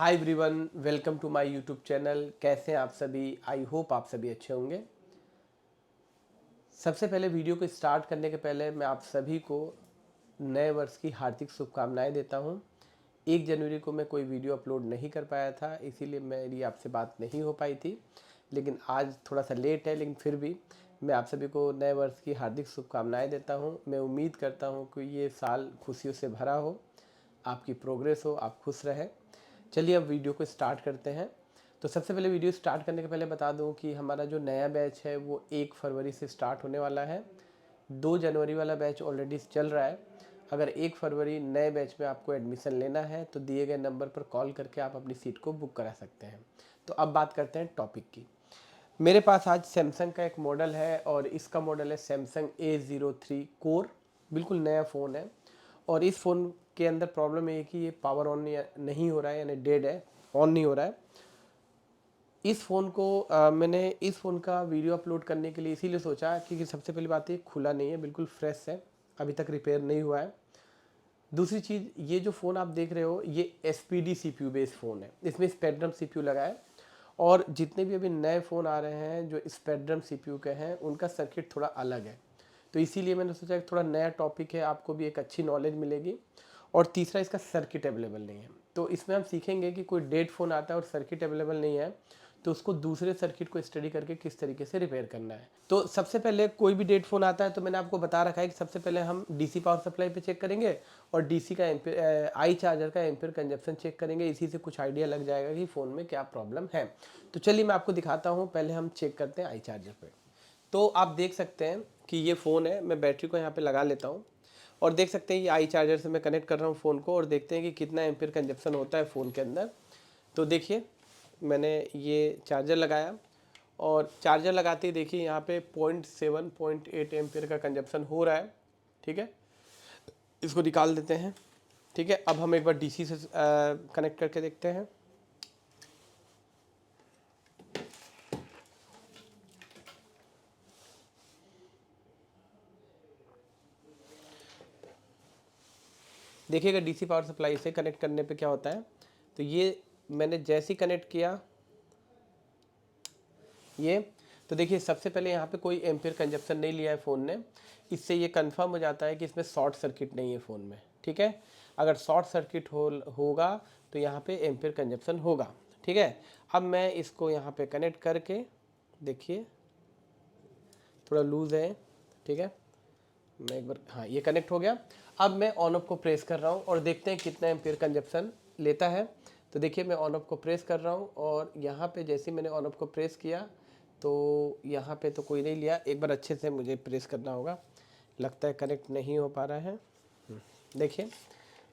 Hi everyone, welcome to my YouTube channel. कैसे हैं आप सभी? आई होप आप सभी अच्छे होंगे। सबसे पहले वीडियो को स्टार्ट करने के पहले मैं आप सभी को नए वर्ष की हार्दिक शुभकामनाएं देता हूं। 1 जनवरी को मैं कोई वीडियो अपलोड नहीं कर पाया था, इसीलिए मेरी आपसे बात नहीं हो पाई थी, लेकिन आज थोड़ा सा लेट है, लेकिन फिर भी मैं आप सभी को नए वर्ष की हार्दिक शुभकामनाएं देता हूं। मैं उम्मीद करता हूं कि ये साल खुशियों से भरा हो, आपकी प्रोग्रेस हो, आप खुश रहें। चलिए अब वीडियो को स्टार्ट करते हैं। तो सबसे पहले वीडियो स्टार्ट करने के पहले बता दूं कि हमारा जो नया बैच है वो 1 फरवरी से स्टार्ट होने वाला है। 2 जनवरी वाला बैच ऑलरेडी चल रहा है। अगर 1 फरवरी नए बैच में आपको एडमिशन लेना है तो दिए गए नंबर पर कॉल करके आप अपनी सीट को बुक करा सकते हैं। तो अब बात करते हैं टॉपिक की। मेरे पास आज सैमसंग का एक मॉडल है और इसका मॉडल है सैमसंग A03 कोर। बिल्कुल नया फ़ोन है और इस फ़ोन के अंदर प्रॉब्लम ये है कि ये पावर ऑन नहीं हो रहा है, यानी डेड है, ऑन नहीं हो रहा है। इस फ़ोन को मैंने इस फ़ोन का वीडियो अपलोड करने के लिए इसीलिए सोचा क्योंकि सबसे पहली बात ये खुला नहीं है, बिल्कुल फ्रेश है, अभी तक रिपेयर नहीं हुआ है। दूसरी चीज़, ये जो फ़ोन आप देख रहे हो ये SPD CPU बेस्ड फ़ोन है, इसमें स्पेक्ट्रम CPU लगा है। और जितने भी अभी नए फ़ोन आ रहे हैं जो स्पेक्ट्रम CPU के हैं उनका सर्किट थोड़ा अलग है, तो इसीलिए मैंने सोचा कि थोड़ा नया टॉपिक है, आपको भी एक अच्छी नॉलेज मिलेगी। और तीसरा, इसका सर्किट अवेलेबल नहीं है, तो इसमें हम सीखेंगे कि कोई डेड फ़ोन आता है और सर्किट अवेलेबल नहीं है तो उसको दूसरे सर्किट को स्टडी करके किस तरीके से रिपेयर करना है। तो सबसे पहले कोई भी डेड फ़ोन आता है तो मैंने आपको बता रखा है कि सबसे पहले हम DC पावर सप्लाई पे चेक करेंगे और DC का आई चार्जर का एम्पियर कंजप्शन चेक करेंगे। इसी से कुछ आइडिया लग जाएगा कि फ़ोन में क्या प्रॉब्लम है। तो चलिए मैं आपको दिखाता हूँ। पहले हम चेक करते हैं आई चार्जर पे। तो आप देख सकते हैं कि ये फ़ोन है। मैं बैटरी को यहाँ पे लगा लेता हूँ और देख सकते हैं ये आई चार्जर से मैं कनेक्ट कर रहा हूँ फ़ोन को और देखते हैं कि कितना एम्पियर कंजप्शन होता है फ़ोन के अंदर। तो देखिए मैंने ये चार्जर लगाया और चार्जर लगाते ही देखिए यहाँ पे 0.7 0.8 एम्पियर का कंजप्शन हो रहा है। ठीक है, इसको निकाल देते हैं। ठीक है, अब हम एक बार DC से कनेक्ट करके देखते हैं। देखिएगा DC पावर सप्लाई से कनेक्ट करने पे क्या होता है। तो ये मैंने जैसे ही कनेक्ट किया ये, तो देखिए सबसे पहले यहाँ पे कोई एम्पियर कंजप्शन नहीं लिया है फ़ोन ने। इससे ये कंफर्म हो जाता है कि इसमें शॉर्ट सर्किट नहीं है फ़ोन में। ठीक है, अगर शॉर्ट सर्किट होगा तो यहाँ पे एम्पियर कंजप्शन होगा। ठीक है, अब मैं इसको यहाँ पे कनेक्ट करके देखिए थोड़ा लूज़ है। ठीक है, मैं एक बार, हाँ ये कनेक्ट हो गया। अब मैं ऑन ऑफ को प्रेस कर रहा हूँ और देखते हैं कितना एम्पियर कंजप्शन लेता है। तो देखिए मैं ऑन ऑफ को प्रेस कर रहा हूँ और यहाँ पे जैसे मैंने ऑन ऑफ को प्रेस किया तो यहाँ पे तो कोई नहीं लिया। एक बार अच्छे से मुझे प्रेस करना होगा, लगता है कनेक्ट नहीं हो पा रहा है। देखिए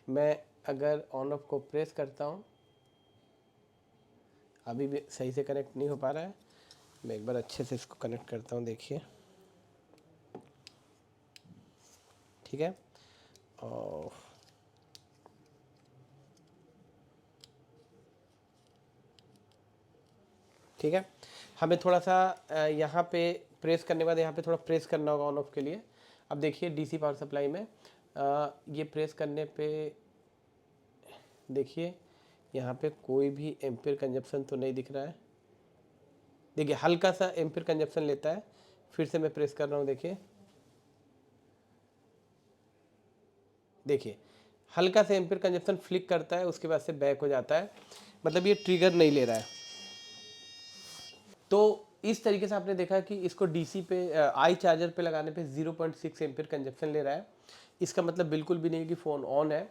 मैं अगर ऑन ऑफ को प्रेस करता हूँ, अभी भी सही से कनेक्ट नहीं हो पा रहा है। मैं एक बार अच्छे से इसको कनेक्ट करता हूँ, देखिए। ठीक है, और ठीक है, हमें थोड़ा सा यहाँ पे प्रेस करने के बाद यहाँ पे थोड़ा प्रेस करना होगा ऑन ऑफ के लिए। अब देखिए DC पावर सप्लाई में ये प्रेस करने पे देखिए यहाँ पे कोई भी एम्पियर कंजप्शन तो नहीं दिख रहा है। देखिए हल्का सा एम्पियर कंजप्शन लेता है। फिर से मैं प्रेस कर रहा हूँ, देखिए हल्का सा एम्पियर कंजप्शन फ्लिक करता है, उसके बाद से बैक हो जाता है, मतलब ये ट्रिगर नहीं ले रहा है। तो इस तरीके से आपने देखा कि इसको DC पे आई चार्जर पे लगाने पे 0.6 एम्पियर कंजप्शन ले रहा है। इसका मतलब बिल्कुल भी नहीं कि फ़ोन ऑन है।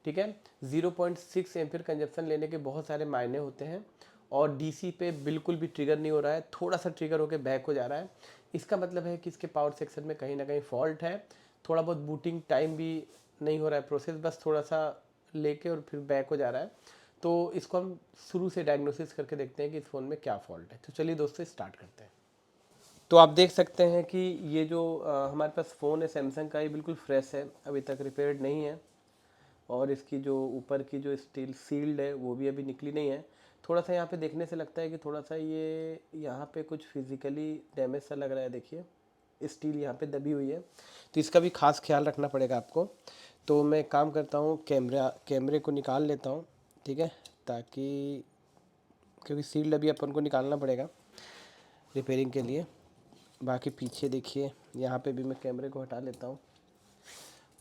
ठीक है, 0.6 एम्पियर कंजप्शन लेने के बहुत सारे मायने होते हैं और DC पे बिल्कुल भी ट्रिगर नहीं हो रहा है, थोड़ा सा ट्रिगर होकर बैक हो जा रहा है। इसका मतलब है कि इसके पावर सेक्शन में कहीं ना कहीं फॉल्ट है। थोड़ा बहुत बूटिंग टाइम भी नहीं हो रहा है प्रोसेस, बस थोड़ा सा लेके और फिर बैक हो जा रहा है। तो इसको हम शुरू से डायग्नोसिस करके देखते हैं कि इस फ़ोन में क्या फॉल्ट है। तो चलिए दोस्तों स्टार्ट करते हैं। तो आप देख सकते हैं कि ये जो हमारे पास फ़ोन है सैमसंग का, ये बिल्कुल फ्रेश है, अभी तक रिपेयर्ड नहीं है। और इसकी जो ऊपर की जो स्टील सील्ड है वो भी अभी निकली नहीं है। थोड़ा सा यहाँ पे देखने से लगता है कि थोड़ा सा ये यहाँ पे कुछ फिजिकली डैमेज सा लग रहा है। देखिए स्टील यहाँ पे दबी हुई है, तो इसका भी खास ख्याल रखना पड़ेगा आपको। तो मैं काम करता हूँ, कैमरे को निकाल लेता हूँ। ठीक है, ताकि, क्योंकि सील्ड अभी अपन को निकालना पड़ेगा रिपेयरिंग के लिए। बाकी पीछे देखिए, यहाँ पे भी मैं कैमरे को हटा लेता हूँ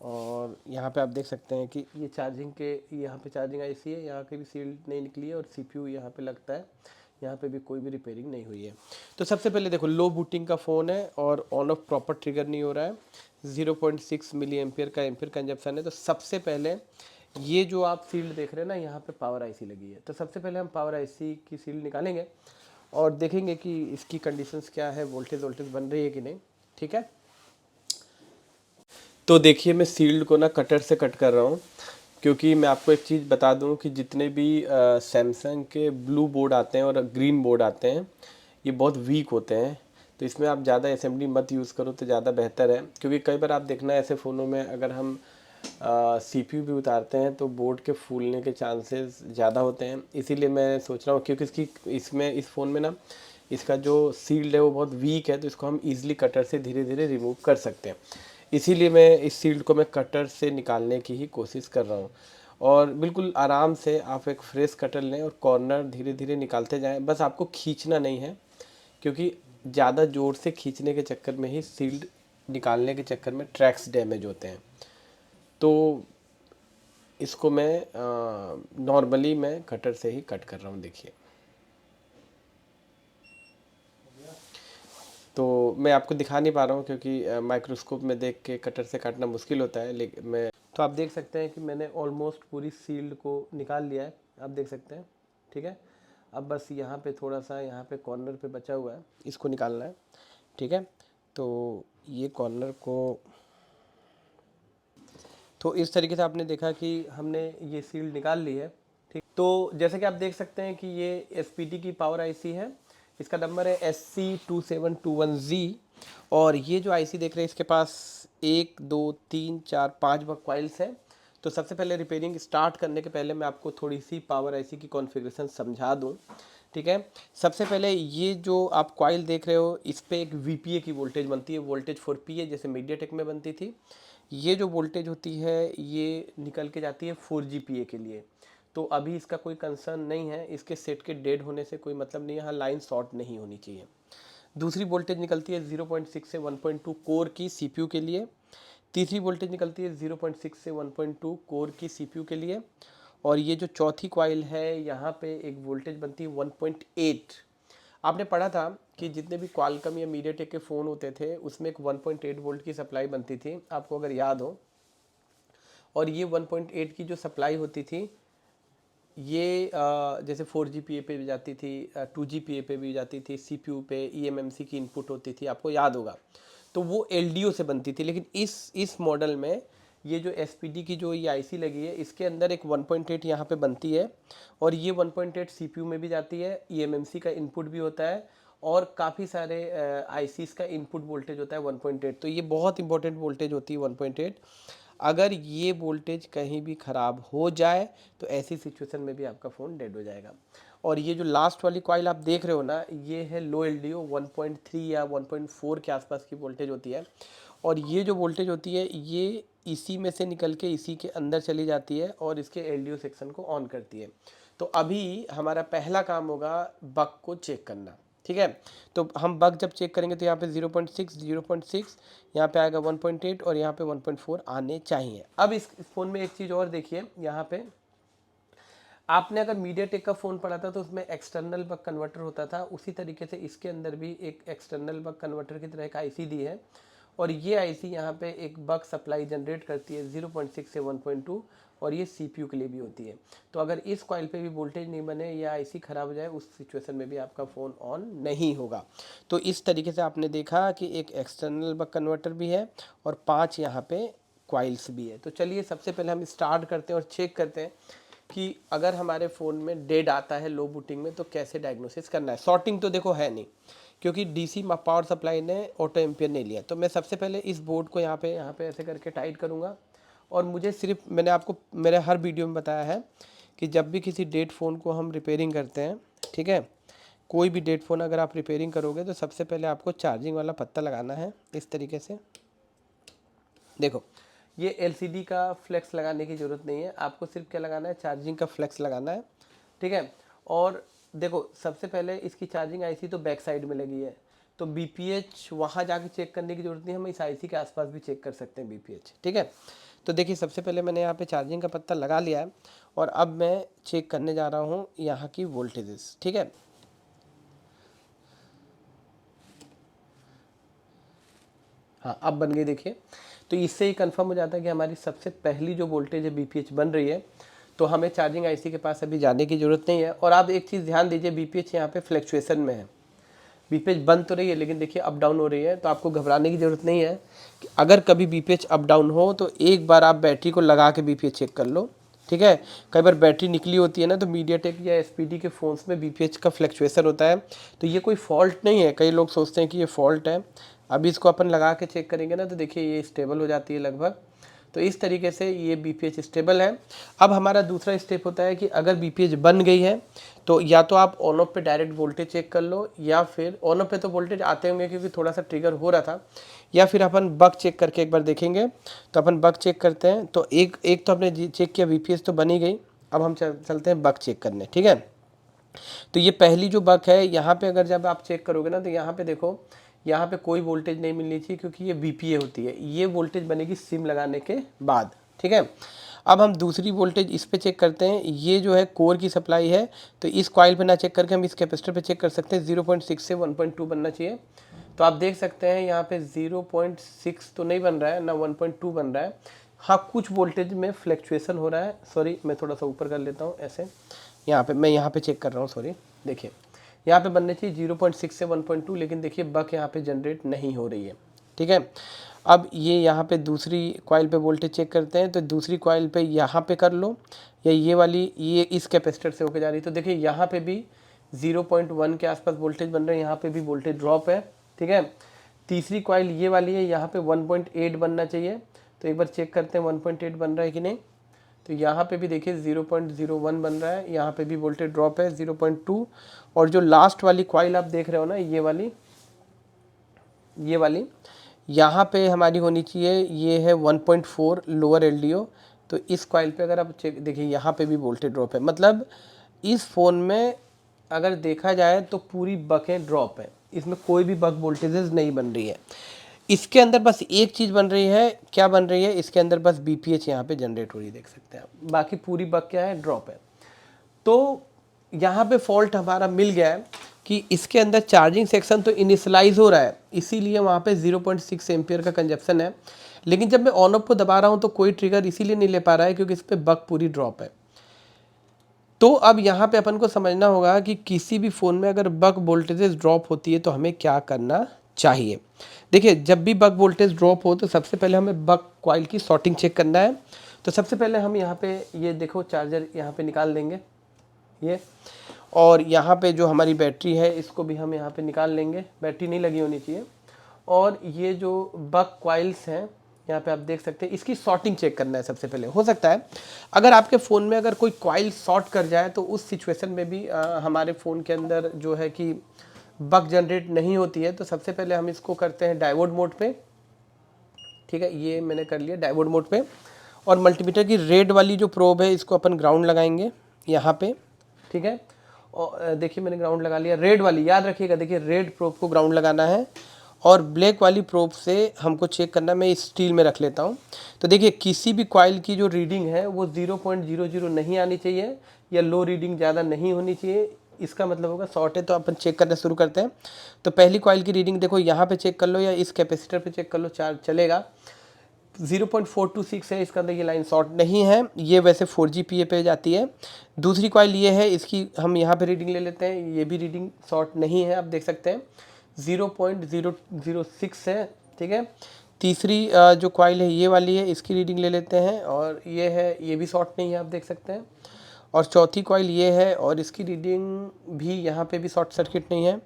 और यहाँ पे आप देख सकते हैं कि ये चार्जिंग के, यहाँ पे चार्जिंग आईसी है, यहाँ की भी सील्ड नहीं निकली है और सीपीयू यहाँ पे लगता है, यहाँ पे भी कोई भी रिपेयरिंग नहीं हुई है। तो सबसे पहले देखो, लो बूटिंग का फ़ोन है और ऑन ऑफ प्रॉपर ट्रिगर नहीं हो रहा है, 0.6 मिली एम्पियर का एम्पियर कंजप्शन है। तो सबसे पहले ये जो आप सील्ड देख रहे हैं ना, यहाँ पे पावर आईसी लगी है। तो सबसे पहले हम पावर आईसी की सील्ड निकालेंगे और देखेंगे कि इसकी कंडीशंस क्या है, वोल्टेज बन रही है कि नहीं। ठीक है, तो देखिए मैं सील्ड को ना कटर से कट कर रहा हूँ, क्योंकि मैं आपको एक चीज़ बता दूँ कि जितने भी सैमसंग के ब्लू बोर्ड आते हैं और ग्रीन बोर्ड आते हैं, ये बहुत वीक होते हैं। तो इसमें आप ज़्यादा असेंबली मत यूज़ करो तो ज़्यादा बेहतर है, क्योंकि कई बार आप देखना ऐसे फ़ोनों में अगर हम सीपीयू भी उतारते हैं तो बोर्ड के फूलने के चांसेस ज़्यादा होते हैं। इसीलिए मैं सोच रहा हूँ, क्योंकि इस फ़ोन में ना इसका जो सील्ड है वो बहुत वीक है, तो इसको हम ईज़िली कटर से धीरे धीरे रिमूव कर सकते हैं। इसीलिए मैं इस सील्ड को मैं कटर से निकालने की ही कोशिश कर रहा हूँ। और बिल्कुल आराम से आप एक फ्रेश कटर लें और कॉर्नर धीरे धीरे निकालते जाएं, बस आपको खींचना नहीं है, क्योंकि ज़्यादा ज़ोर से खींचने के चक्कर में ही सील्ड निकालने के चक्कर में ट्रैक्स डैमेज होते हैं। तो इसको मैं नॉर्मली मैं कटर से ही कट कर रहा हूँ। देखिए, तो मैं आपको दिखा नहीं पा रहा हूँ क्योंकि माइक्रोस्कोप में देख के कटर से काटना मुश्किल होता है, लेकिन मैं, तो आप देख सकते हैं कि मैंने ऑलमोस्ट पूरी सील्ड को निकाल लिया है, आप देख सकते हैं। ठीक है, अब बस यहाँ पे थोड़ा सा, यहाँ पे कॉर्नर पे बचा हुआ है, इसको निकालना है। ठीक है, तो ये कॉर्नर को, तो इस तरीके से आपने देखा कि हमने ये सील्ड निकाल ली है। ठीक, तो जैसे कि आप देख सकते हैं कि ये एसपीटी की पावर आईसी है, इसका नंबर है SC2721Z। और ये जो आईसी देख रहे हैं इसके पास 1 2 3 4 5 कॉइल्स है। तो सबसे पहले रिपेयरिंग स्टार्ट करने के पहले मैं आपको थोड़ी सी पावर आईसी की कॉन्फ़िगरेशन समझा दूं। ठीक है, सबसे पहले ये जो आप कॉइल देख रहे हो, इस पे एक वीपीए की वोल्टेज बनती है, वोल्टेज 4PA जैसे मीडियाटेक में बनती थी। ये जो वोल्टेज होती है ये निकल के जाती है 4GPA के लिए। तो अभी इसका कोई कंसर्न नहीं है, इसके सेट के डेड होने से कोई मतलब नहीं है, यहाँ लाइन शॉर्ट नहीं होनी चाहिए। दूसरी वोल्टेज निकलती है 0.6 से 1.2 कोर की सीपीयू के लिए। तीसरी वोल्टेज निकलती है 0.6 से 1.2 कोर की सीपीयू के लिए। और ये जो चौथी कॉइल है, यहाँ पे एक वोल्टेज बनती है 1.8। आपने पढ़ा था कि जितने भी क्वालकॉम या मीडियाटेक के फ़ोन होते थे उसमें एक 1.8 वोल्ट की सप्लाई बनती थी, आपको अगर याद हो। और ये 1.8 की जो सप्लाई होती थी ये जैसे 4GPA पे भी जाती थी, 2GPA पे भी जाती थी, सीपीयू पे eMMC की इनपुट होती थी, आपको याद होगा। तो वो LDO से बनती थी, लेकिन इस मॉडल में ये जो SPD की जो ये आईसी लगी है, इसके अंदर एक 1.8 यहाँ पे बनती है और ये 1.8 सीपीयू में भी जाती है, eMMC का इनपुट भी होता है और काफ़ी सारे आईसीस का इनपुट वोल्टेज होता है 1.8। तो ये बहुत इंपॉर्टेंट वोल्टेज होती है 1.8। अगर ये वोल्टेज कहीं भी ख़राब हो जाए तो ऐसी सिचुएशन में भी आपका फ़ोन डेड हो जाएगा। और ये जो लास्ट वाली कॉइल आप देख रहे हो ना, ये है लो LDO, 1.3 या 1.4 के आसपास की वोल्टेज होती है। और ये जो वोल्टेज होती है ये इसी में से निकल के इसी के अंदर चली जाती है और इसके LDO सेक्शन को ऑन करती है। तो अभी हमारा पहला काम होगा बग को चेक करना। ठीक है, तो हम बग जब चेक करेंगे तो यहाँ पे 0.6 यहाँ पे आएगा 1.8 और यहाँ पे 1.4 आने चाहिए। अब इस फ़ोन में एक चीज़ और देखिए, यहाँ पे आपने अगर मीडियाटेक का फ़ोन पढ़ा था तो उसमें एक्सटर्नल बक कन्वर्टर होता था, उसी तरीके से इसके अंदर भी एक एक्सटर्नल बक कन्वर्टर की तरह एक आईसी दी है। और ये आईसी यहाँ पे एक बक सप्लाई जनरेट करती है 0.6 से 1.2 और ये सीपीयू के लिए भी होती है। तो अगर इस कॉइल पे भी वोल्टेज नहीं बने या आईसी ख़राब हो जाए, उस सिचुएशन में भी आपका फ़ोन ऑन नहीं होगा। तो इस तरीके से आपने देखा कि एक एक्सटर्नल बक कन्वर्टर भी है और 5 यहाँ पे कॉइल्स भी है। तो चलिए सबसे पहले हम स्टार्ट करते हैं और चेक करते हैं कि अगर हमारे फ़ोन में डेड आता है लो बूटिंग में तो कैसे डायग्नोसिस करना है। सॉर्टिंग तो देखो है नहीं, क्योंकि डीसी पावर सप्लाई ने ऑटो एम्पियर नहीं लिया। तो मैं सबसे पहले इस बोर्ड को यहाँ पे ऐसे करके टाइट करूँगा। और मुझे सिर्फ, मैंने आपको मेरे हर वीडियो में बताया है कि जब भी किसी डेड फ़ोन को हम रिपेयरिंग करते हैं, ठीक है, कोई भी डेड फ़ोन अगर आप रिपेयरिंग करोगे तो सबसे पहले आपको चार्जिंग वाला पत्ता लगाना है इस तरीके से। देखो, ये LCD का फ्लेक्स लगाने की ज़रूरत नहीं है, आपको सिर्फ क्या लगाना है, चार्जिंग का फ्लेक्स लगाना है। ठीक है। और देखो सबसे पहले इसकी चार्जिंग आईसी तो बैक साइड में लगी है, तो बीपीएच वहाँ जाके चेक करने की जरूरत नहीं है, हम इस आईसी के आसपास भी चेक कर सकते हैं बीपीएच, ठीक है। तो देखिए सबसे पहले मैंने यहाँ पे चार्जिंग का पत्ता लगा लिया है और अब मैं चेक करने जा रहा हूँ यहाँ की वोल्टेजेस, ठीक है। हाँ अब बन गई देखिए, तो इससे ही कंफर्म हो जाता है कि हमारी सबसे पहली जो वोल्टेज है बीपीएच बन रही है, तो हमें चार्जिंग आईसी के पास अभी जाने की ज़रूरत नहीं है। और आप एक चीज़ ध्यान दीजिए, बीपीएच यहाँ पे फ्लक्चुएशन में है, बीपीएच बन तो रही है लेकिन देखिए अप डाउन हो रही है, तो आपको घबराने की ज़रूरत नहीं है। कि अगर कभी बीपीएच अप डाउन हो तो एक बार आप बैटरी को लगा के बीपीएच चेक कर लो, ठीक है। कई बार बैटरी निकली होती है ना, तो मीडियाटेक या एसपीडी के फ़ोन्स में बीपीएच का फ्लक्चुएशन होता है, तो ये कोई फॉल्ट नहीं है। कई लोग सोचते हैं कि ये फॉल्ट है, अभी इसको अपन लगा के चेक करेंगे ना, तो देखिए ये स्टेबल हो जाती है लगभग। तो इस तरीके से ये बीपीएच स्टेबल है। अब हमारा दूसरा स्टेप होता है कि अगर बीपीएच बन गई है तो या तो आप ऑन ऑफ पे डायरेक्ट वोल्टेज चेक कर लो, या फिर ऑन ऑफ पे तो वोल्टेज आते होंगे क्योंकि थोड़ा सा ट्रिगर हो रहा था, या फिर अपन बक चेक करके एक बार देखेंगे। तो अपन बक चेक करते हैं। तो एक तो आपने चेक किया, बीपीएच तो बनी गई, अब हम चलते हैं बक चेक करने, ठीक है। तो ये पहली जो बक है, यहाँ पे अगर जब आप चेक करोगे ना, तो यहाँ पे देखो, यहाँ पे कोई वोल्टेज नहीं मिलनी चाहिए क्योंकि ये वीपीए होती है, ये वोल्टेज बनेगी सिम लगाने के बाद, ठीक है। अब हम दूसरी वोल्टेज इस पे चेक करते हैं, ये जो है कोर की सप्लाई है, तो इस कॉइल पे ना चेक करके हम इस कैपेसिटर पे चेक कर सकते हैं। 0.6 से 1.2 बनना चाहिए। तो आप देख सकते हैं यहाँ पे 0.6 तो नहीं बन रहा है ना, 1.2 बन रहा है। हाँ कुछ वोल्टेज में फ्लक्चुएसन हो रहा है, सॉरी मैं थोड़ा सा ऊपर कर लेता हूँ ऐसे, यहाँ पे मैं यहाँ पे चेक कर रहा हूँ, सॉरी। देखिए यहाँ पे बनने चाहिए 0.6 से 1.2, लेकिन देखिए बक यहाँ पे जनरेट नहीं हो रही है, ठीक है। अब ये यहाँ पे दूसरी कॉइल पे वोल्टेज चेक करते हैं, तो दूसरी कॉइल पे यहाँ पे कर लो, या ये वाली, ये इस कैपेसिटर से होकर जा रही है, तो देखिए यहाँ पे भी 0.1 के आसपास वोल्टेज बन रहे हैं, यहाँ पे भी वोल्टेज ड्रॉप है, ठीक है। तीसरी कॉइल ये वाली है, यहाँ पे 1.8 बनना चाहिए, तो एक बार चेक करते हैं 1.8 बन रहा है कि नहीं। तो यहाँ पे भी देखिए 0.01 बन रहा है, यहाँ पे भी वोल्टेज ड्रॉप है 0.2। और जो लास्ट वाली कॉइल आप देख रहे हो ना, ये वाली यहाँ पे हमारी होनी चाहिए, ये है 1.4 लोअर एलडीओ। तो इस कॉइल पे अगर आप चेक देखिए, यहाँ पे भी वोल्टेज ड्रॉप है, मतलब इस फ़ोन में अगर देखा जाए तो पूरी बकें ड्रॉप है, इसमें कोई भी बक वोल्टेजेस नहीं बन रही है। इसके अंदर बस एक चीज़ बन रही है, क्या बन रही है, इसके अंदर बस बीपीएच यहाँ पे जनरेट हो रही है, देख सकते हैं आप, बाकी पूरी बक क्या है, ड्रॉप है। तो यहाँ पे फॉल्ट हमारा मिल गया है कि इसके अंदर चार्जिंग सेक्शन तो इनिशियलाइज हो रहा है, इसीलिए वहाँ पे 0.6 एम्पियर का कंजप्शन है, लेकिन जब मैं ऑन ऑफ को दबा रहा हूँ तो कोई ट्रिगर इसीलिए नहीं ले पा रहा है क्योंकि इस पर बक पूरी ड्रॉप है। तो अब यहाँ पे अपन को समझना होगा कि किसी भी फ़ोन में अगर बक वोल्टेजेस ड्रॉप होती है तो हमें क्या करना चाहिए। देखिए जब भी बक वोल्टेज ड्रॉप हो तो सबसे पहले हमें बक कॉइल की सॉर्टिंग चेक करना है। तो सबसे पहले हम यहाँ पे ये देखो चार्जर यहाँ पे निकाल लेंगे ये, और यहाँ पे जो हमारी बैटरी है इसको भी हम यहाँ पे निकाल लेंगे, बैटरी नहीं लगी होनी चाहिए। और ये जो बक कॉइल्स हैं यहाँ पे आप देख सकते हैं, इसकी सॉर्टिंग चेक करना है सबसे पहले। हो सकता है अगर आपके फ़ोन में अगर कोई कॉइल शॉर्ट कर जाए तो उस सिचुएशन में भी हमारे फ़ोन के अंदर जो है कि बक जनरेट नहीं होती है। तो सबसे पहले हम इसको करते हैं डायोड मोड पे, ठीक है, ये मैंने कर लिया डायोड मोड पे। और मल्टीमीटर की रेड वाली जो प्रोब है इसको अपन ग्राउंड लगाएंगे यहाँ पे, ठीक है। और देखिए मैंने ग्राउंड लगा लिया, रेड वाली याद रखिएगा, देखिए रेड प्रोब को ग्राउंड लगाना है। और ब्लैक वाली प्रोब से हमको चेक करना है, मैं इस स्टील में रख लेता हूँ। तो देखिए किसी भी कॉइल की जो रीडिंग है वो 0.00 नहीं आनी चाहिए, या लो रीडिंग ज़्यादा नहीं होनी चाहिए, इसका मतलब होगा शॉर्ट है। तो अपन चेक करना शुरू करते हैं। तो पहली कॉइल की रीडिंग देखो, यहाँ पे चेक कर लो या इस कैपेसिटर पे चेक कर लो, चार्ज चलेगा। 0.426 है, इसका अंदर ये लाइन शॉर्ट नहीं है, ये वैसे 4G पे जाती है। दूसरी कॉइल ये है, इसकी हम यहाँ पे रीडिंग ले लेते हैं, ये भी रीडिंग शॉर्ट नहीं है, आप देख सकते हैं 0.006 है, ठीक है। तीसरी जो कॉइल है ये वाली है, इसकी रीडिंग ले लेते हैं, और ये है, ये भी शॉर्ट नहीं है, आप देख सकते हैं। और चौथी कॉइल ये है, और इसकी रीडिंग भी यहाँ पे भी शॉर्ट सर्किट नहीं है।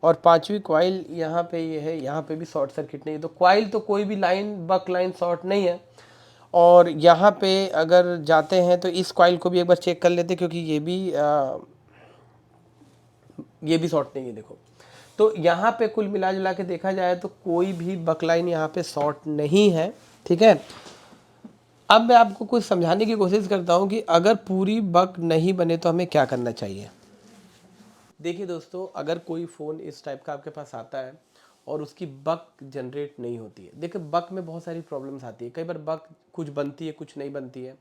और पांचवी कॉइल यहाँ पे ये है, यहाँ पे भी शॉर्ट सर्किट नहीं है। तो कॉइल तो कोई भी लाइन, बक लाइन शॉर्ट नहीं है। और यहाँ पे अगर जाते हैं तो इस कॉइल को भी एक बार चेक कर लेते हैं, क्योंकि ये भी शॉर्ट नहीं है, देखो। तो यहाँ पे कुल मिला जुला के देखा जाए तो कोई भी बक लाइन यहाँ पे शॉर्ट नहीं है, ठीक है। अब मैं आपको कुछ समझाने की कोशिश करता हूँ कि अगर पूरी बग नहीं बने तो हमें क्या करना चाहिए। देखिए दोस्तों, अगर कोई फ़ोन इस टाइप का आपके पास आता है और उसकी बग जनरेट नहीं होती है, देखिए बग में बहुत सारी प्रॉब्लम्स आती है। कई बार बग कुछ बनती है, कुछ नहीं बनती है।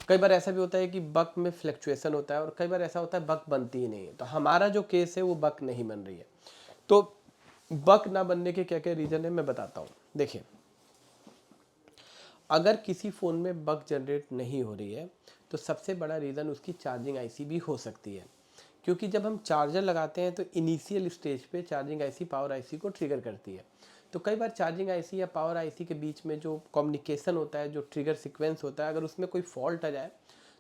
कई बार ऐसा भी होता है कि बग में फ्लक्चुएशन होता है और कई बार ऐसा होता है बग बनती ही नहीं है। तो हमारा जो केस है वो बग नहीं बन रही है। तो बग ना बनने के क्या क्या रीज़न है मैं बताता हूँ। देखिए, अगर किसी फ़ोन में बग जनरेट नहीं हो रही है तो सबसे बड़ा रीज़न उसकी चार्जिंग आईसी भी हो सकती है। क्योंकि जब हम चार्जर लगाते हैं तो इनिशियल स्टेज पे चार्जिंग आईसी पावर आईसी को ट्रिगर करती है। तो कई बार चार्जिंग आईसी या पावर आईसी के बीच में जो कम्युनिकेशन होता है, जो ट्रिगर सीक्वेंस होता है, अगर उसमें कोई फॉल्ट आ जाए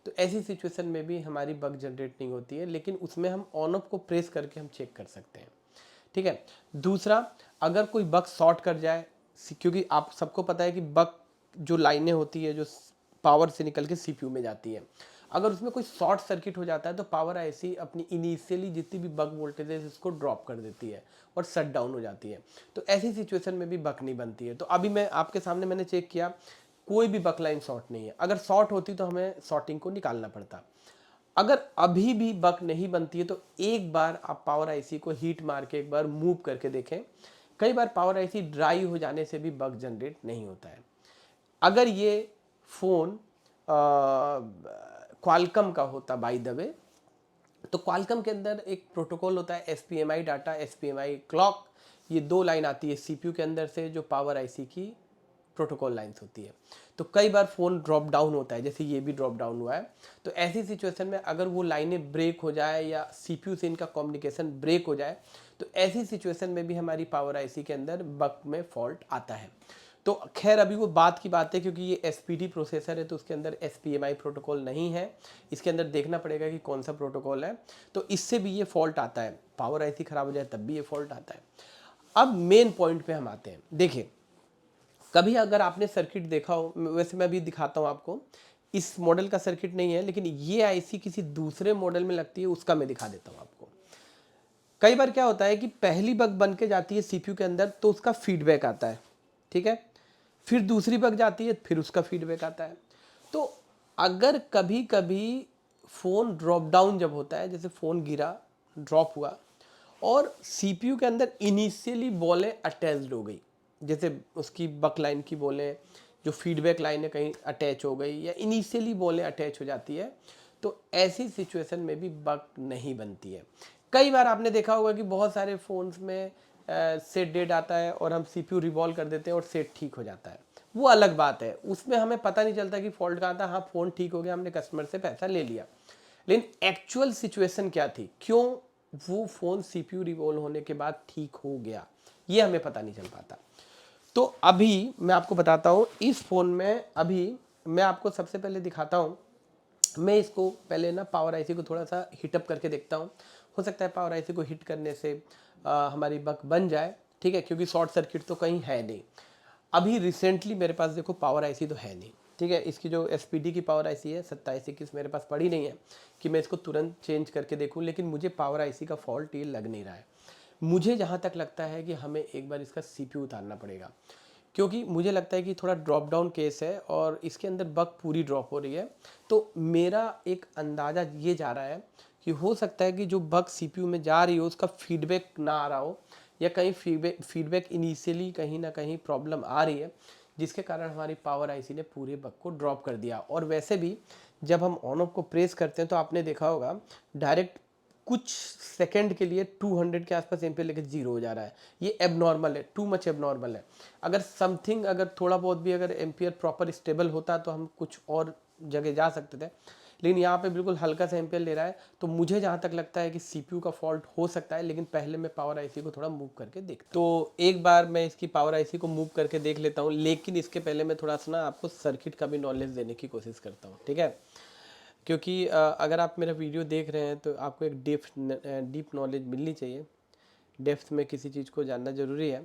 तो ऐसी सिचुएशन में भी हमारी बग जनरेट नहीं होती है, लेकिन उसमें हम ऑन ऑफ को प्रेस करके हम चेक कर सकते हैं। ठीक है। दूसरा, अगर कोई बग शॉर्ट कर जाए, क्योंकि आप सबको पता है कि बग जो लाइनें होती है जो पावर से निकल के सीपीयू में जाती है, अगर उसमें कोई शॉर्ट सर्किट हो जाता है तो पावर आईसी अपनी इनिशियली जितनी भी बग वोल्टेज है उसको ड्रॉप कर देती है और शट डाउन हो जाती है। तो ऐसी सिचुएशन में भी बग नहीं बनती है। तो अभी मैं आपके सामने मैंने चेक किया, कोई भी बग लाइन शॉर्ट नहीं है। अगर शॉर्ट होती तो हमें शॉर्टिंग को निकालना पड़ता। अगर अभी भी बग नहीं बनती है तो एक बार आप पावर आईसी को हीट मार के एक बार मूव करके देखें। कई बार पावर आईसी ड्राई हो जाने से भी बग जनरेट नहीं होता है। अगर ये फ़ोन क्वालकम का होता बाय द वे, तो क्वालकम के अंदर एक प्रोटोकॉल होता है एसपीएमआई डाटा, एसपीएमआई क्लॉक। ये दो लाइन आती है सीपीयू के अंदर से जो पावर आईसी की प्रोटोकॉल लाइंस होती है। तो कई बार फ़ोन ड्रॉप डाउन होता है, जैसे ये भी ड्रॉप डाउन हुआ है। तो ऐसी सिचुएशन में अगर वो लाइनें ब्रेक हो जाए या सीपीयू से इनका कम्युनिकेशन ब्रेक हो जाए तो ऐसी सिचुएशन में भी हमारी पावर आईसी के अंदर बग में फॉल्ट आता है। तो खैर अभी वो बात की बात है, क्योंकि ये एसपीडी प्रोसेसर है तो उसके अंदर एसपीएमआई प्रोटोकॉल नहीं है। इसके अंदर देखना पड़ेगा कि कौन सा प्रोटोकॉल है। तो इससे भी ये फॉल्ट आता है, पावर आईसी खराब हो जाए तब भी ये फॉल्ट आता है। अब मेन पॉइंट पे हम आते हैं। देखिए, कभी अगर आपने सर्किट देखा हो, वैसे मैं अभी दिखाता हूँ आपको, इस मॉडल का सर्किट नहीं है लेकिन ये आईसी किसी दूसरे मॉडल में लगती है, उसका मैं दिखा देता हूँ आपको। कई बार क्या होता है कि पहली बग बन के जाती है सीपीयू के अंदर तो उसका फीडबैक आता है, ठीक है। फिर दूसरी बग जाती है, फिर उसका फीडबैक आता है। तो अगर कभी कभी फ़ोन ड्रॉप डाउन जब होता है, जैसे फ़ोन गिरा, ड्रॉप हुआ और सीपीयू के अंदर इनिशियली बॉलें अटैच्ड हो गई, जैसे उसकी बक लाइन की बॉलें जो फीडबैक लाइन है कहीं अटैच हो गई या इनिशियली बॉलें अटैच हो जाती है, तो ऐसी सिचुएशन में भी बग नहीं बनती है। कई बार आपने देखा होगा कि बहुत सारे फ़ोन्स में सेट डेट आता है और हम सीपीयू रिवॉल्व कर देते हैं और सेट ठीक हो जाता है। वो अलग बात है, उसमें हमें पता नहीं चलता कि फॉल्ट कहाँ था। हाँ, फ़ोन ठीक हो गया, हमने कस्टमर से पैसा ले लिया, लेकिन एक्चुअल सिचुएशन क्या थी, क्यों वो फ़ोन सीपीयू रिवॉल्व होने के बाद ठीक हो गया, ये हमें पता नहीं चल पाता। तो अभी मैं आपको बताता हूँ इस फ़ोन में। अभी मैं आपको सबसे पहले दिखाता हूँ, मैं इसको पहले ना पावर आईसी को थोड़ा सा हीटअप करके देखता हूँ। हो सकता है पावर आईसी को हिट करने से हमारी बग बन जाए, ठीक है, क्योंकि शॉर्ट सर्किट तो कहीं है नहीं। अभी रिसेंटली मेरे पास देखो पावर आईसी तो है नहीं, ठीक है। इसकी जो एसपीडी की पावर आईसी है 2721 मेरे पास पड़ी नहीं है कि मैं इसको तुरंत चेंज करके देखूं, लेकिन मुझे पावर आईसी का फॉल्ट ये लग नहीं रहा है। मुझे जहाँ तक लगता है कि हमें एक बार इसका सीपीयू उतारना पड़ेगा, क्योंकि मुझे लगता है कि थोड़ा ड्रॉप डाउन केस है और इसके अंदर बग पूरी ड्रॉप हो रही है। तो मेरा एक अंदाज़ा ये जा रहा है कि हो सकता है कि जो बग सीपीयू में जा रही हो उसका फीडबैक ना आ रहा हो, या कहीं फीडबैक इनिशियली कहीं ना कहीं प्रॉब्लम आ रही है, जिसके कारण हमारी पावर आईसी ने पूरे बग को ड्रॉप कर दिया। और वैसे भी जब हम ऑन ऑफ को प्रेस करते हैं तो आपने देखा होगा डायरेक्ट कुछ सेकंड के लिए 200 के आसपास एम्पियर लेके जीरो हो जा रहा है। ये एबनॉर्मल है, टू मच एबनॉर्मल है। अगर समथिंग, अगर थोड़ा बहुत भी अगर एम्पियर प्रॉपर स्टेबल होता तो हम कुछ और जगह जा सकते थे, लेकिन यहाँ पे बिल्कुल हल्का सा एम्पियर ले रहा है। तो मुझे जहाँ तक लगता है कि सीपीयू का फॉल्ट हो सकता है, लेकिन पहले मैं पावर आईसी को थोड़ा मूव करके देखता हूँ। तो एक बार मैं इसकी पावर आईसी को मूव करके देख लेता हूँ, लेकिन इसके पहले मैं थोड़ा सा ना आपको सर्किट का भी नॉलेज देने की कोशिश करता हूँ, ठीक है। क्योंकि अगर आप मेरा वीडियो देख रहे हैं तो आपको एक डीप नॉलेज मिलनी चाहिए। डेप्थ में किसी चीज़ को जानना ज़रूरी है।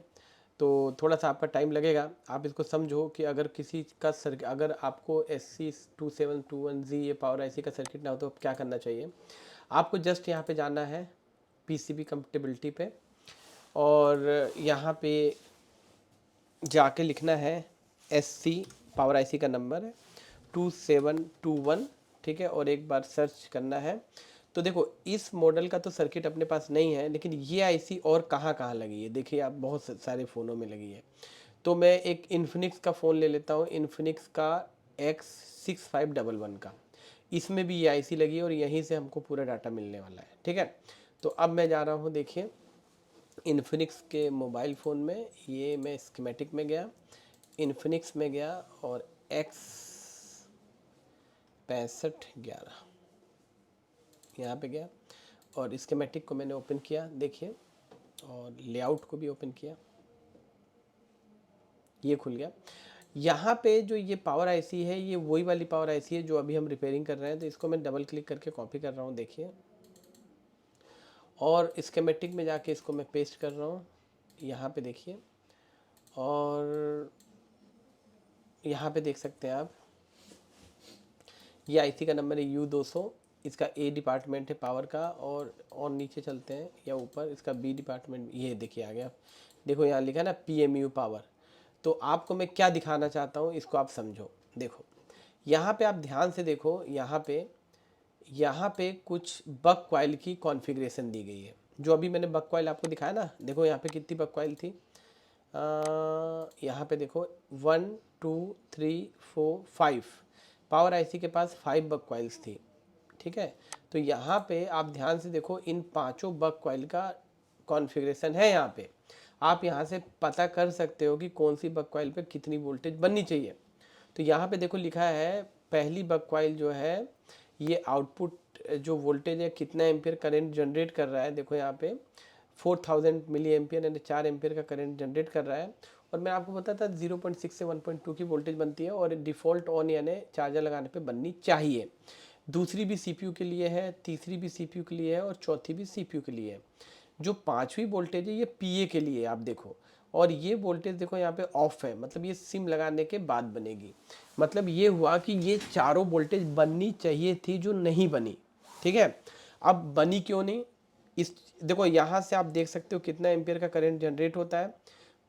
तो थोड़ा सा आपका टाइम लगेगा। आप इसको समझो कि अगर किसी का सर्किट, अगर आपको SC2721Z ये पावर आईसी का सर्किट ना हो तो क्या करना चाहिए। आपको जस्ट यहाँ पे जाना है पीसीबी कंपेटिबिलिटी पे, और यहाँ पे जाके लिखना है SC, पावर आईसी का नंबर है 2721, ठीक है, और एक बार सर्च करना है। तो देखो इस मॉडल का तो सर्किट अपने पास नहीं है, लेकिन ये आईसी और कहाँ कहाँ लगी है देखिए आप, बहुत सारे फ़ोनों में लगी है। तो मैं एक इन्फिनिक्स का फ़ोन ले लेता हूँ, इन्फिनिक्स का X6511 का, इसमें भी ये आईसी लगी है और यहीं से हमको पूरा डाटा मिलने वाला है, ठीक है। तो अब मैं जा रहा हूँ, देखिए इन्फिनिक्स के मोबाइल फ़ोन में, ये मैं स्कीमेटिक में गया, इन्फिनिक्स में गया और X6511 यहाँ पे गया और स्कीमेटिक को मैंने ओपन किया, देखिए, और लेआउट को भी ओपन किया, ये खुल गया। यहाँ पे जो ये पावर आईसी है, ये वही वाली पावर आईसी है जो अभी हम रिपेयरिंग कर रहे हैं। तो इसको मैं डबल क्लिक करके कॉपी कर रहा हूँ, देखिए, और स्कीमेटिक में जाके इसको मैं पेस्ट कर रहा हूँ यहाँ पे, देखिए, और यहाँ पे देख सकते हैं आप, ये आईसी का नंबर है U200, इसका ए डिपार्टमेंट है पावर का, और नीचे चलते हैं या ऊपर, इसका बी डिपार्टमेंट, ये देखिए आ गया, देखो यहाँ लिखा है ना PMU पावर। तो आपको मैं क्या दिखाना चाहता हूँ, इसको आप समझो। देखो यहाँ पे आप ध्यान से देखो, यहाँ पे कुछ बक कॉइल की कॉन्फ़िगरेशन दी गई है, जो अभी मैंने बक कॉइल आपको दिखाया ना, देखो यहाँ पे कितनी बक कॉइल थी, यहाँ पे देखो 1 2 3 4 5, पावर आईसी के पास 5 बक कॉइल्स थी, ठीक है। तो यहाँ पे आप ध्यान से देखो, इन पांचों बक कॉइल का कॉन्फ़िगरेशन है यहाँ पे, आप यहाँ से पता कर सकते हो कि कौन सी बक कॉइल पे कितनी वोल्टेज बननी चाहिए। तो यहाँ पे देखो लिखा है, पहली बक कॉइल जो है, ये आउटपुट जो वोल्टेज है, कितना एम्पियर करंट जनरेट कर रहा है, देखो यहाँ पे 4000 मिली एम्पियर यानी 4 एम्पियर का करंट जनरेट कर रहा है। और मैं आपको बताता था 0.6 से 1.2 की वोल्टेज बनती है, और डिफ़ॉल्ट ऑन यानी चार्जर लगाने पे बननी चाहिए। दूसरी भी सीपीयू के लिए है, तीसरी भी सीपीयू के लिए है, और चौथी भी सीपीयू के लिए है। जो पांचवी वोल्टेज है, ये पीए के लिए आप देखो, और ये वोल्टेज देखो यहाँ पे ऑफ है, मतलब ये सिम लगाने के बाद बनेगी। मतलब ये हुआ कि ये चारों वोल्टेज बननी चाहिए थी जो नहीं बनी, ठीक है। अब बनी क्यों नहीं, इस देखो यहाँ से आप देख सकते हो कितना एम्पियर का करंट जनरेट होता है,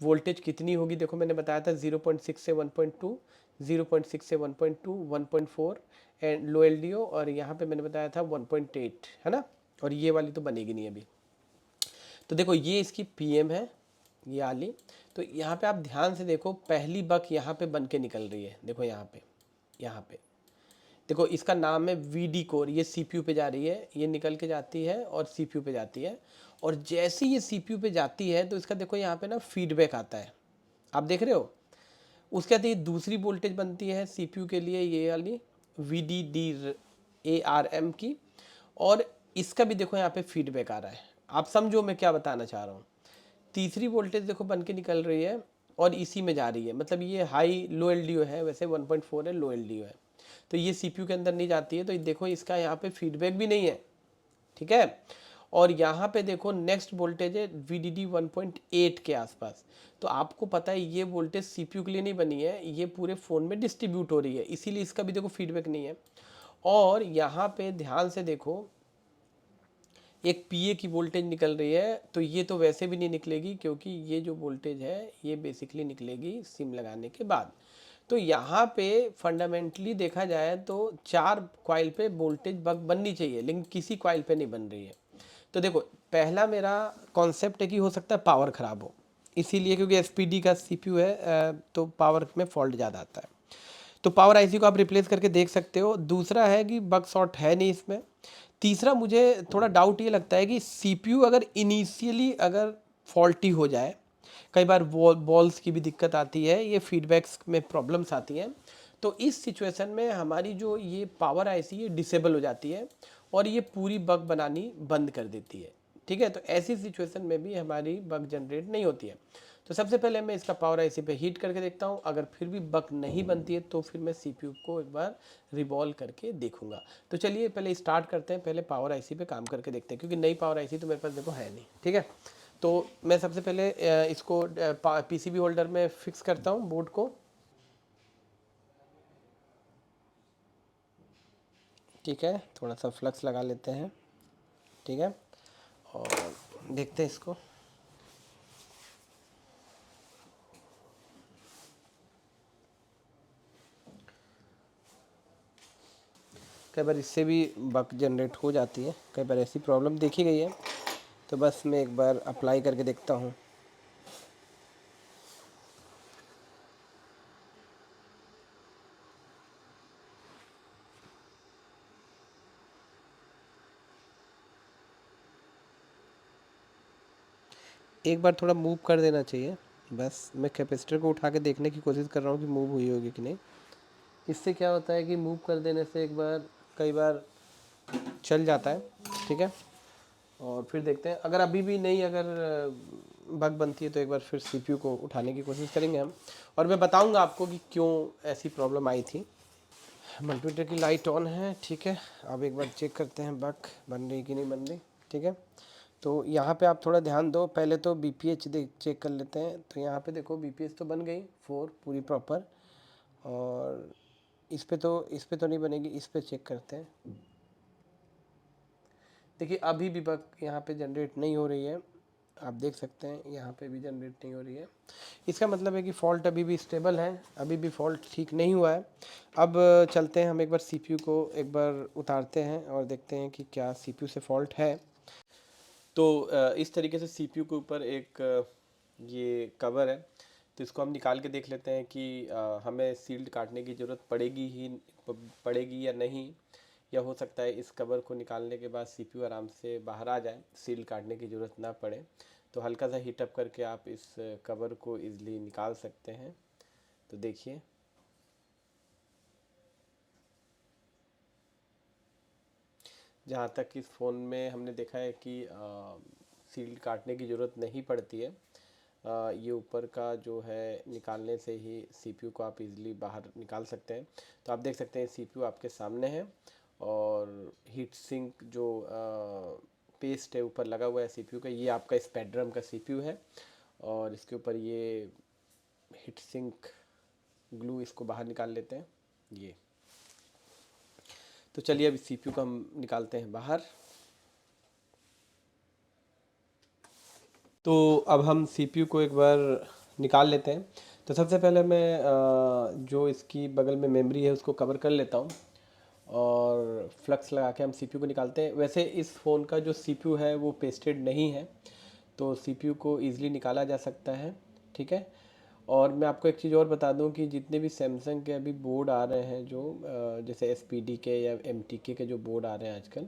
वोल्टेज कितनी होगी, देखो मैंने बताया था 0.6 से 1.2, 0.6 से 1.2, 1.4 एंड लो एलडीओ, और यहाँ पे मैंने बताया था 1.8, है ना। और ये वाली तो बनेगी नहीं अभी। तो देखो ये इसकी पीएम है, ये वाली। तो यहाँ पे आप ध्यान से देखो, पहली बक यहाँ पे बन के निकल रही है, देखो यहाँ पे देखो, इसका नाम है वीडी कोर, ये सीपीयू पे जा रही है, ये निकल के जाती है और सीपीयू पे जाती है। और जैसे ये सीपीयू पे जाती है तो इसका देखो यहाँ पे ना फीडबैक आता है, आप देख रहे हो। उसके बाद ये दूसरी वोल्टेज बनती है सीपीयू के लिए, ये वाली VDD-ARM की, और इसका भी देखो यहाँ पे फीडबैक आ रहा है। आप समझो मैं क्या बताना चाह रहा हूँ। तीसरी वोल्टेज देखो बन के निकल रही है और इसी में जा रही है, मतलब ये हाई लो एलडीओ है, वैसे 1.4 है, लो एलडीओ है। तो ये सीपीयू के अंदर नहीं जाती है, तो देखो इसका यहाँ पे फीडबैक भी नहीं है, ठीक है। और यहाँ पे देखो नेक्स्ट वोल्टेज है VDD 1.8 के आसपास। तो आपको पता है ये वोल्टेज सीपीयू के लिए नहीं बनी है, ये पूरे फ़ोन में डिस्ट्रीब्यूट हो रही है, इसीलिए इसका भी देखो फीडबैक नहीं है। और यहाँ पे ध्यान से देखो, एक पीए की वोल्टेज निकल रही है, तो ये तो वैसे भी नहीं निकलेगी, क्योंकि ये जो वोल्टेज है ये बेसिकली निकलेगी सिम लगाने के बाद। तो यहाँ पे फंडामेंटली देखा जाए तो 4 कॉइल पे वोल्टेज बग बननी चाहिए, लेकिन किसी कॉइल पे नहीं बन रही है। तो देखो पहला मेरा कॉन्सेप्ट है कि हो सकता है पावर ख़राब हो, इसीलिए क्योंकि एसपीडी का सीपीयू है, तो पावर में फॉल्ट ज़्यादा आता है। तो पावर आईसी को आप रिप्लेस करके देख सकते हो। दूसरा है कि बग शॉट है नहीं इसमें। तीसरा मुझे थोड़ा डाउट ये लगता है कि सीपीयू अगर इनिशियली अगर फॉल्टी हो जाए, कई बार बॉल्स की भी दिक्कत आती है, ये फीडबैक्स में प्रॉब्लम्स आती हैं, तो इस सिचुएशन में हमारी जो ये पावर आईसी ये डिसेबल हो जाती है और ये पूरी बग बनानी बंद कर देती है, ठीक है। तो ऐसी सिचुएशन में भी हमारी बग जनरेट नहीं होती है। तो सबसे पहले मैं इसका पावर आईसी पे हीट करके देखता हूँ, अगर फिर भी बग नहीं बनती है तो फिर मैं सीपीयू को एक बार रिवॉल्व करके देखूंगा। तो चलिए पहले स्टार्ट करते हैं, पहले पावर आईसी पे काम करके देखते हैं, क्योंकि नई पावर आईसी तो मेरे पास देखो है नहीं, ठीक है। तो मैं सबसे पहले इसको पीसीबी होल्डर में फिक्स करता हूँ बोर्ड को, ठीक है। थोड़ा सा फ्लक्स लगा लेते हैं, ठीक है, और देखते हैं इसको। कई बार इससे भी बग जनरेट हो जाती है, कई बार ऐसी प्रॉब्लम देखी गई है। तो बस मैं एक बार अप्लाई करके देखता हूँ। एक बार थोड़ा मूव कर देना चाहिए। बस मैं कैपेसिटर को उठा के देखने की कोशिश कर रहा हूँ कि मूव हुई होगी कि नहीं। इससे क्या होता है कि मूव कर देने से एक बार कई बार चल जाता है, ठीक है। और फिर देखते हैं, अगर अभी भी नहीं, अगर बग बनती है तो एक बार फिर सीपीयू को उठाने की कोशिश करेंगे हम, और मैं बताऊंगा आपको कि क्यों ऐसी प्रॉब्लम आई थी। मल्टीमीटर की लाइट ऑन है, ठीक है। अब एक बार चेक करते हैं बग बन रही कि नहीं बन रही, ठीक है। तो यहाँ पे आप थोड़ा ध्यान दो, पहले तो बीपीएच चेक कर लेते हैं। तो यहाँ पे देखो बीपीएच तो बन गई 4 पूरी प्रॉपर, और इस पे तो नहीं बनेगी, इस पे चेक करते हैं। देखिए अभी भी बग यहाँ पे जनरेट नहीं हो रही है, आप देख सकते हैं यहाँ पे भी जनरेट नहीं हो रही है। इसका मतलब है कि फ़ॉल्ट अभी भी स्टेबल है, अभी भी फ़ॉल्ट ठीक नहीं हुआ है। अब चलते हैं हम एक बार सीपीयू को एक बार उतारते हैं और देखते हैं कि क्या सीपीयू से फ़ॉल्ट है। तो इस तरीके से सीपीयू के ऊपर एक ये कवर है, तो इसको हम निकाल के देख लेते हैं कि हमें सील्ड काटने की ज़रूरत पड़ेगी या नहीं, या हो सकता है इस कवर को निकालने के बाद सीपीयू आराम से बाहर आ जाए, सील्ड काटने की ज़रूरत ना पड़े। तो हल्का सा हीट अप करके आप इस कवर को इजीली निकाल सकते हैं। तो देखिए, जहाँ तक इस फ़ोन में हमने देखा है कि सील्ड काटने की ज़रूरत नहीं पड़ती है। ये ऊपर का जो है निकालने से ही सीपीयू को आप इजीली बाहर निकाल सकते हैं। तो आप देख सकते हैं सीपीयू आपके सामने है, और हीट सिंक जो पेस्ट है ऊपर लगा हुआ है सीपीयू का, ये आपका स्पेक्ट्रम का सीपीयू है, और इसके ऊपर ये हीट सिंक ग्लू, इसको बाहर निकाल लेते हैं ये। तो चलिए अब सीपीयू को हम निकालते हैं बाहर। तो अब हम सीपीयू को एक बार निकाल लेते हैं। तो सबसे पहले मैं जो इसकी बगल में मेमोरी है उसको कवर कर लेता हूँ, और फ्लक्स लगा के हम सीपीयू को निकालते हैं। वैसे इस फ़ोन का जो सीपीयू है वो पेस्टेड नहीं है, तो सीपीयू को ईज़िली निकाला जा सकता है, ठीक है। और मैं आपको एक चीज़ और बता दूं कि जितने भी सैमसंग के अभी बोर्ड आ रहे हैं, जो जैसे एसपीडी के या एमटीके के जो बोर्ड आ रहे हैं आजकल,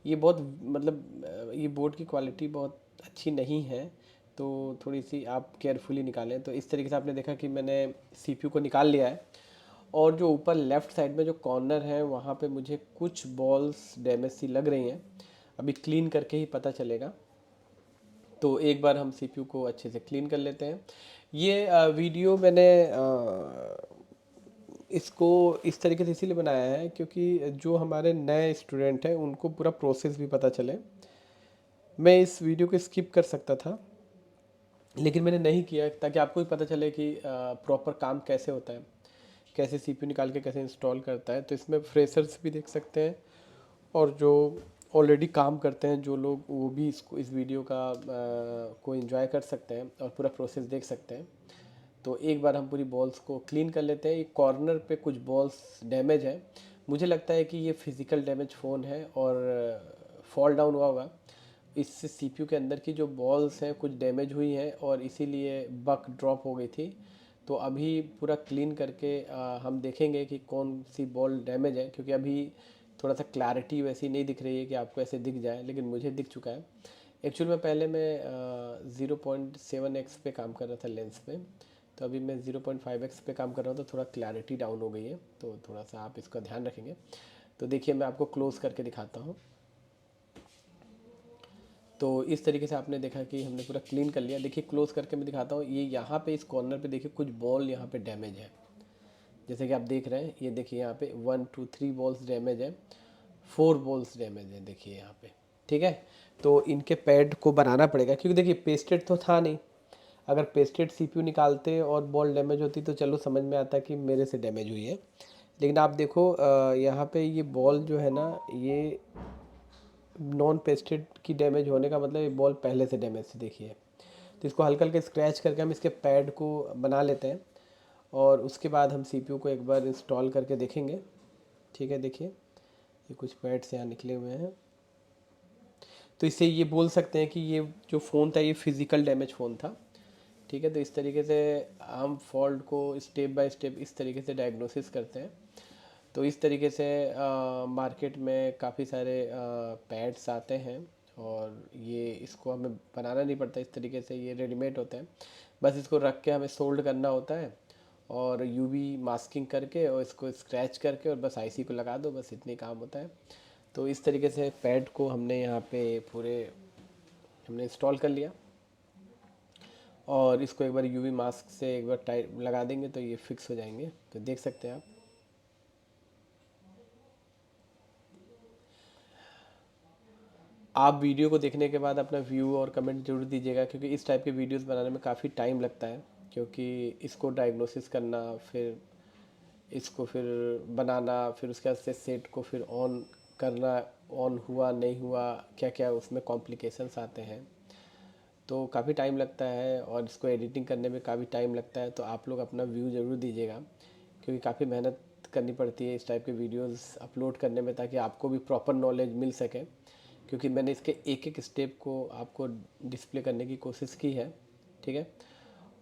ये बहुत मतलब ये बोर्ड की क्वालिटी बहुत अच्छी नहीं है। तो थोड़ी सी आप केयरफुली निकालें। तो इस तरीके से आपने देखा कि मैंने सीपीयू को निकाल लिया है, और जो ऊपर लेफ़्ट साइड में जो कॉर्नर है वहाँ पे मुझे कुछ बॉल्स डैमेज सी लग रही हैं। अभी क्लीन करके ही पता चलेगा। तो एक बार हम सीपीयू को अच्छे से क्लीन कर लेते हैं। ये वीडियो मैंने इसको इस तरीके से इसीलिए बनाया है क्योंकि जो हमारे नए स्टूडेंट हैं उनको पूरा प्रोसेस भी पता चले। मैं इस वीडियो को स्किप कर सकता था, लेकिन मैंने नहीं किया ताकि आपको भी पता चले कि प्रॉपर काम कैसे होता है, कैसे सीपीयू निकाल के कैसे इंस्टॉल करता है। तो इसमें फ्रेशर्स भी देख सकते हैं, और जो ऑलरेडी काम करते हैं जो लोग, वो भी इसको इस वीडियो का को एंजॉय कर सकते हैं और पूरा प्रोसेस देख सकते हैं। तो एक बार हम पूरी बॉल्स को क्लीन कर लेते हैं। एक कॉर्नर पे कुछ बॉल्स डैमेज है, मुझे लगता है कि ये फिज़िकल डैमेज फ़ोन है और फॉल डाउन हुआ होगा। इससे सीपीयू के अंदर की जो बॉल्स हैं कुछ डैमेज हुई हैं, और इसीलिए बक ड्रॉप हो गई थी। तो अभी पूरा क्लीन करके हम देखेंगे कि कौन सी बॉल डैमेज है, क्योंकि अभी थोड़ा सा क्लैरिटी वैसी नहीं दिख रही है कि आपको ऐसे दिख जाए, लेकिन मुझे दिख चुका है। एक्चुअल में पहले मैं 0.7x पे काम कर रहा था लेंस पे, तो अभी मैं 0.5x पे काम कर रहा हूँ, तो थोड़ा क्लैरिटी डाउन हो गई है। तो थोड़ा सा आप इसका ध्यान रखेंगे। तो देखिए मैं आपको क्लोज़ करके दिखाता हूँ। तो इस तरीके से आपने देखा कि हमने पूरा क्लीन कर लिया। देखिए क्लोज़ करके मैं दिखाता हूँ, ये यहाँ पे इस कॉर्नर पे देखिए कुछ बॉल यहाँ पे डैमेज है, जैसे कि आप देख रहे हैं। ये देखिए यहाँ पे 1 2 3 बॉल्स डैमेज है, 4 बॉल्स डैमेज है, देखिए यहाँ पे, ठीक है। तो इनके पैड को बनाना पड़ेगा, क्योंकि देखिए पेस्टेड तो था नहीं। अगर पेस्टेड सीपीयू निकालते और बॉल डैमेज होती तो चलो समझ में आता कि मेरे से डैमेज हुई है। लेकिन आप देखो यहाँ पे ये बॉल जो है ना, ये नॉन पेस्टेड की डैमेज होने का मतलब ये बॉल पहले से डैमेज थी, देखिए। तो इसको हल्का हल्का स्क्रैच करके हम इसके पैड को बना लेते हैं, और उसके बाद हम सीपीयू को एक बार इंस्टॉल करके देखेंगे, ठीक है। देखिए ये कुछ पैड्स यहाँ निकले हुए हैं। तो इससे ये बोल सकते हैं कि ये जो फ़ोन था ये फिज़िकल डैमेज फ़ोन था। ठीक है, तो इस तरीके से हम फॉल्ट को स्टेप बाय स्टेप इस तरीके से डायग्नोसिस करते हैं। तो इस तरीके से मार्केट में काफ़ी सारे पैड्स आते हैं और ये इसको हमें बनाना नहीं पड़ता, इस तरीके से ये रेडीमेड होते हैं। बस इसको रख के हमें सोल्ड करना होता है और यूवी मास्किंग करके और इसको स्क्रैच करके और बस आईसी को लगा दो, बस इतनी काम होता है। तो इस तरीके से पैड को हमने यहाँ पे पूरे हमने इंस्टॉल कर लिया और इसको एक बार यूवी मास्क से एक बार टाइट लगा देंगे तो ये फिक्स हो जाएंगे। तो देख सकते हैं आप वीडियो को देखने के बाद अपना व्यू और कमेंट जरूर दीजिएगा, क्योंकि इस टाइप के वीडियोस बनाने में काफ़ी टाइम लगता है, क्योंकि इसको डायग्नोसिस करना, फिर इसको फिर बनाना, फिर उसके बाद से सेट को फिर ऑन करना, ऑन हुआ नहीं हुआ, क्या क्या उसमें कॉम्प्लिकेशंस आते हैं, तो काफ़ी टाइम लगता है और इसको एडिटिंग करने में काफ़ी टाइम लगता है। तो आप लोग अपना व्यू ज़रूर दीजिएगा, क्योंकि काफ़ी मेहनत करनी पड़ती है इस टाइप के वीडियोस अपलोड करने में, ताकि आपको भी प्रॉपर नॉलेज मिल सके। क्योंकि मैंने इसके एक एक स्टेप को आपको डिस्प्ले करने की कोशिश की है। ठीक है,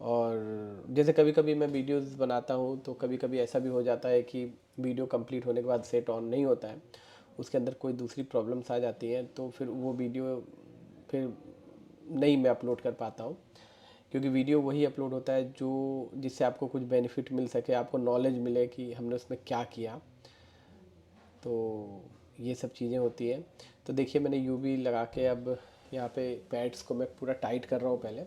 और जैसे कभी कभी मैं वीडियोस बनाता हूँ तो कभी कभी ऐसा भी हो जाता है कि वीडियो कंप्लीट होने के बाद सेट ऑन नहीं होता है, उसके अंदर कोई दूसरी प्रॉब्लम्स आ जाती हैं, तो फिर वो वीडियो फिर नहीं मैं अपलोड कर पाता हूँ। क्योंकि वीडियो वही अपलोड होता है जो जिससे आपको कुछ बेनिफिट मिल सके, आपको नॉलेज मिले कि हमने उसमें क्या किया। तो ये सब चीज़ें होती हैं। तो देखिए मैंने यूवी लगा के अब यहाँ पे पैड्स को मैं पूरा टाइट कर रहा हूँ पहले,